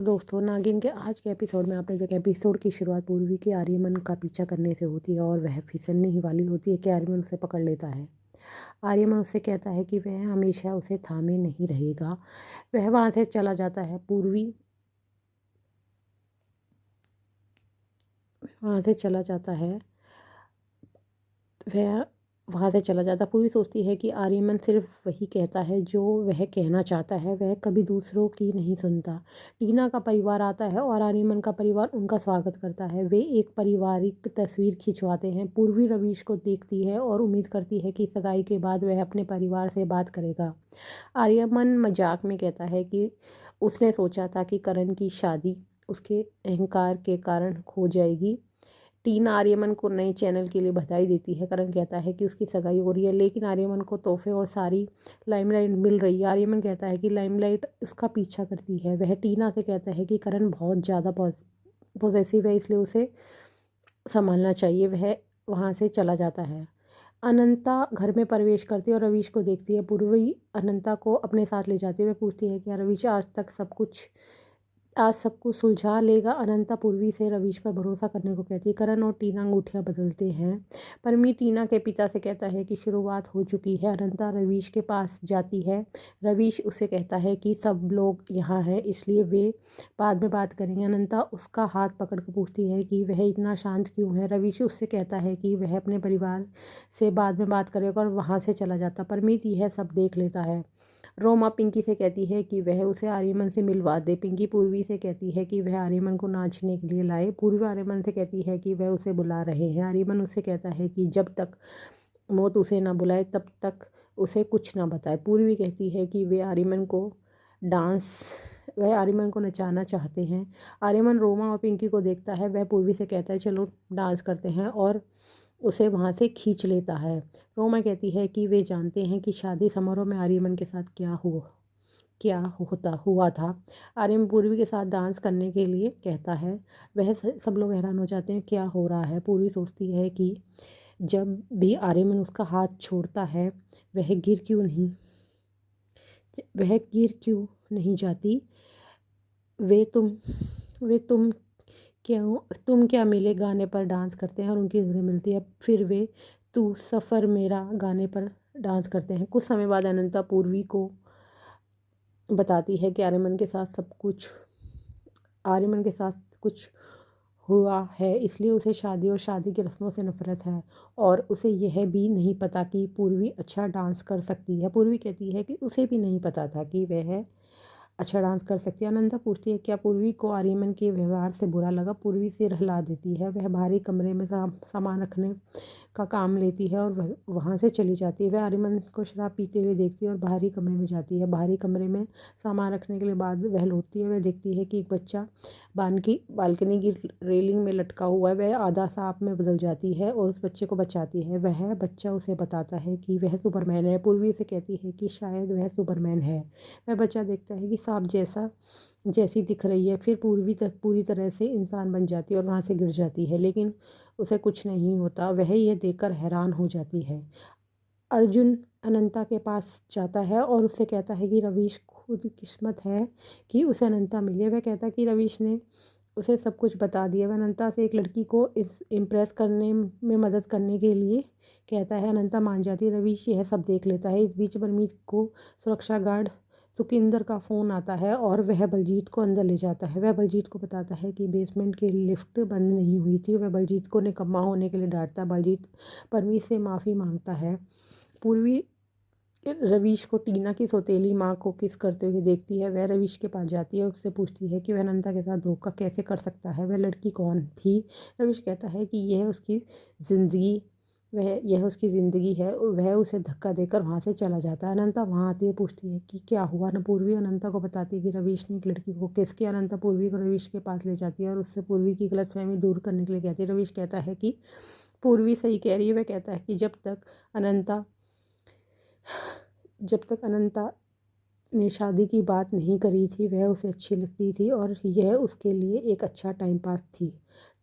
दोस्तों, नागिन के आज के एपिसोड में आपने देखा, एपिसोड की शुरुआत पूर्वी के आर्यमन का पीछा करने से होती है और वह फिसलने ही वाली होती है कि आर्यमन उसे पकड़ लेता है। आर्यमन उससे कहता है कि वह हमेशा उसे थामे नहीं रहेगा। वह वहाँ से चला जाता है। पूर्वी वहाँ से चला जाता है वह वहाँ से चला जाता पूर्वी सोचती है कि आर्यमन सिर्फ वही कहता है जो वह कहना चाहता है, वह कभी दूसरों की नहीं सुनता। टीना का परिवार आता है और आर्यमन का परिवार उनका स्वागत करता है। वे एक पारिवारिक तस्वीर खिंचवाते हैं। पूर्वी रवीश को देखती है और उम्मीद करती है कि सगाई के बाद वह अपने परिवार से बात करेगा। आर्यमन मजाक में कहता है कि उसने सोचा था कि करण की शादी उसके अहंकार के कारण खो जाएगी। टीना आर्यमन को नए चैनल के लिए बधाई देती है। करण कहता है कि उसकी सगाई हो रही है, लेकिन आर्यमन को तोहफे और सारी लाइमलाइट मिल रही है। आर्यमन कहता है कि लाइमलाइट उसका पीछा करती है। वह टीना से कहता है कि करण बहुत ज़्यादा पॉजेसिव है, इसलिए उसे संभालना चाहिए। वह वहाँ से चला जाता है। अनंता घर में प्रवेश करती है और रवीश को देखती है। पूर्वी अनंता को अपने साथ ले जाती है। वह पूछती है कि रवीश आज सब कुछ सुलझा लेगा। अनंता पूर्वी से रवीश पर भरोसा करने को कहती है। करण और टीना अंगूठियां बदलते हैं। परमी टीना के पिता से कहता है कि शुरुआत हो चुकी है। अनंता रवीश के पास जाती है। रवीश उसे कहता है कि सब लोग यहाँ हैं, इसलिए वे बाद में बात करेंगे। अनंता उसका हाथ पकड़ कर पूछती है कि वह इतना शांत क्यों है। रवीश उससे कहता है कि वह अपने परिवार से बाद में बात करेगा और वहाँ से चला जाता। परमीत यह सब देख लेता है। रोमा पिंकी से कहती है कि वह उसे आर्यमन से मिलवा दे। पिंकी पूर्वी से कहती है कि वह आर्यमन को नाचने के लिए लाए। पूर्वी आर्यमन से कहती है कि वह उसे बुला रहे हैं। आर्यमन उससे कहता है कि जब तक मौत उसे ना बुलाए तब तक उसे कुछ ना बताए। पूर्वी कहती है कि डांस वह आर्यमन को नचाना चाहते हैं। आर्यमन रोमा और पिंकी को देखता है। वह पूर्वी से कहता है चलो डांस करते हैं और उसे वहाँ से खींच लेता है। रोमा कहती है कि वे जानते हैं कि शादी समारोह में आर्यमन के साथ क्या होता हुआ था। आर्यमन पूर्वी के साथ डांस करने के लिए कहता है। वह सब लोग हैरान हो जाते हैं, क्या हो रहा है। पूर्वी सोचती है कि जब भी आर्यमन उसका हाथ छोड़ता है वह गिर क्यों नहीं जाती। वे तुम वे तुम क्या मिले गाने पर डांस करते हैं और उनकी नज़रें मिलती है। फिर वे तू सफ़र मेरा गाने पर डांस करते हैं। कुछ समय बाद अनंता पूर्वी को बताती है कि आर्यमन के साथ कुछ हुआ है, इसलिए उसे शादी और शादी की रस्मों से नफरत है। और उसे यह भी नहीं पता कि पूर्वी अच्छा डांस कर सकती है। पूर्वी कहती है कि उसे भी नहीं पता था कि वह अच्छा डांस कर सकती है। अनंता पूछती है क्या पूर्वी को आर्यमन के व्यवहार से बुरा लगा। पूर्वी सिर हिला देती है। वह बाहरी कमरे में सामान रखने का काम लेती है और वह वहाँ से चली जाती है। वह आर्यमन को शराब पीते हुए देखती है और बाहरी कमरे में जाती है। बाहरी कमरे में सामान रखने के लिए बाद वह लौटती है। वह देखती है कि एक बच्चा बालकनी की रेलिंग में लटका हुआ है। वह आधा सांप में बदल जाती है और उस बच्चे को बचाती है। वह बच्चा उसे बताता है कि वह सुपरमैन है। पूर्वी से कहती है कि शायद वह सुपरमैन है। वह बच्चा देखता है कि सांप जैसी दिख रही है। फिर पूरी तरह से इंसान बन जाती है और वहाँ से गिर जाती है, लेकिन उसे कुछ नहीं होता। वह यह देखकर हैरान हो जाती है। अर्जुन अनंता के पास जाता है और उससे कहता है कि रवीश खुद किस्मत है कि उसे अनंता मिली है। वह कहता है कि रवीश ने उसे सब कुछ बता दिया। वह अनंता से एक लड़की को इम्प्रेस करने में मदद करने के लिए कहता है। अनंता मान जाती है। रवीश यह सब देख लेता है। इस बीच परमीत को सुरक्षा गार्ड सुखिंदर का फ़ोन आता है और वह बलजीत को अंदर ले जाता है। वह बलजीत को बताता है कि बेसमेंट की लिफ्ट बंद नहीं हुई थी। वह बलजीत को निकम्मा होने के लिए डांटता। बलजीत परमीत से माफ़ी मांगता है। पूर्वी रवीश को टीना की सौतेली माँ को किस करते हुए देखती है। वह रवीश के पास जाती है और उससे पूछती है कि वह अनंता के साथ धोखा कैसे कर सकता है, वह लड़की कौन थी। रवीश कहता है कि यह उसकी ज़िंदगी है। वह उसे धक्का देकर वहाँ से चला जाता है। अनंता वहाँ आती है, पूछती है कि क्या हुआ। न पूर्वी अनंता को बताती है कि रवीश ने एक लड़की को किस किया। अनंता पूर्वी को रवीश के पास ले जाती है और उससे पूर्वी की गलतफहमी दूर करने के लिए कहती है। रवीश कहता है कि पूर्वी सही कह रही है। वह कहता है कि जब तक अनंता ने शादी की बात नहीं करी थी वह उसे अच्छी लगती थी और यह उसके लिए एक अच्छा टाइम पास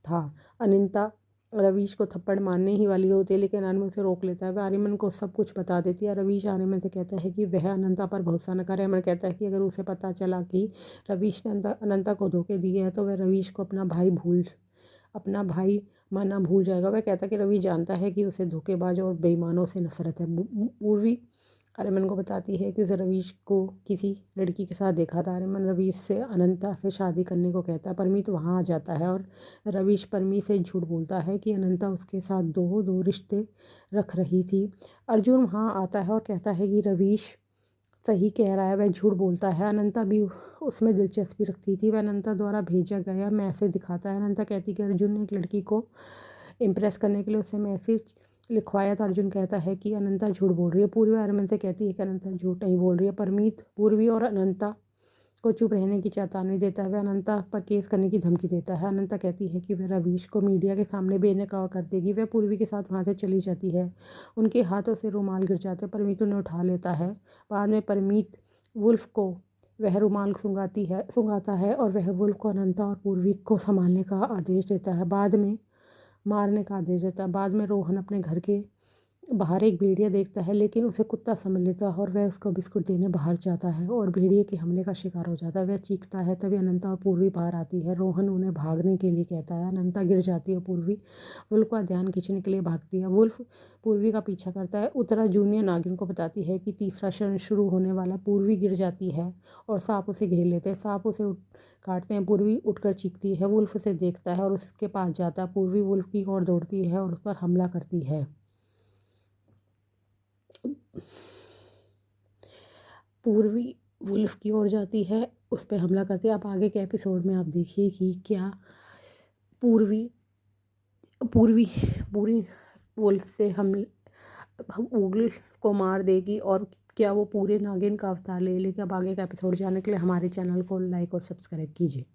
था। अनंता रवीश को थप्पड़ मारने ही वाली होती है, लेकिन आर्यमन उसे रोक लेता है। वह आर्यमन को सब कुछ बता देती है। रवीश आर्यमन से कहता है कि वह अनंता पर भरोसा न करे। आर्यमन कहता है कि अगर उसे पता चला कि रवीश ने अनंता को धोखे दिए हैं तो वह रवीश को अपना भाई मानना भूल जाएगा। वह कहता है कि रवीश जानता है कि उसे धोखेबाज और बेईमानों से नफरत है। पूर्वी आर्यमन को बताती है कि उसे रवीश को किसी लड़की के साथ देखा था। आर्यमन रवीश से अनंता से शादी करने को कहता है। परमीत वहाँ आ जाता है और रवीश परमी से झूठ बोलता है कि अनंता उसके साथ दो रिश्ते रख रही थी। अर्जुन वहाँ आता है और कहता है कि रवीश सही कह रहा है, वह झूठ बोलता है। अनंता भी उसमें दिलचस्पी रखती थी। वह अनंता द्वारा भेजा गया मैसेज दिखाता है। अनंता कहती है कि अर्जुन ने एक लड़की को इम्प्रेस करने के लिए उससे मैसेज लिखवाया था। अर्जुन कहता है कि अनंता झूठ बोल रही है। पूर्वी आर्यमन से कहती है कि अनंता झूठ नहीं बोल रही है। परमीत पूर्वी और अनंता को चुप रहने की चेतावनी देता है। वह अनंता पर केस करने की धमकी देता है। अनंता कहती है कि वह रवीश को मीडिया के सामने बेनकाब कर देगी। वह पूर्वी के साथ वहाँ से चली जाती है। उनके हाथों से रुमाल गिर जाते हैं। परमीत उन्हें उठा लेता है। बाद में परमीत वुल्फ को वह रुमाल सुंघाता है और वह वुल्फ को अनंता और पूर्वी को संभालने का आदेश देता है। बाद में मारने का आदेश देता है। बाद में रोहन अपने घर के बाहर एक भेड़िया देखता है, लेकिन उसे कुत्ता समझ लेता है और वह उसको बिस्कुट देने बाहर जाता है और भेड़िए के हमले का शिकार हो जाता है। वह चीखता है। तभी अनंता और पूर्वी बाहर आती है। रोहन उन्हें भागने के लिए कहता है। अनंता गिर जाती है। पूर्वी वुल्फ का ध्यान खींचने के लिए भागती है। वुल्फ पूर्वी का पीछा करता है। उत्तरा जूनियर नागिन को बताती है कि तीसरा क्षण शुरू होने वाला। पूर्वी गिर जाती है और सांप उसे घेर लेते हैं। सांप उसे काटते हैं। पूर्वी उठकर चीखती है। वुल्फ उसे देखता है और उसके पास जाता है। पूर्वी वुल्फ की ओर दौड़ती है और उस पर हमला करती है। पूर्वी वुल्फ की ओर जाती है, उस पर हमला करती है। अब आगे के एपिसोड में आप देखिए कि क्या पूर्वी पूर्वी पूरी वुल्फ से हम उगल को मार देगी और क्या वो पूरे नागिन का अवतार ले लेगी। अब आगे का एपिसोड जानने के लिए हमारे चैनल को लाइक और सब्सक्राइब कीजिए।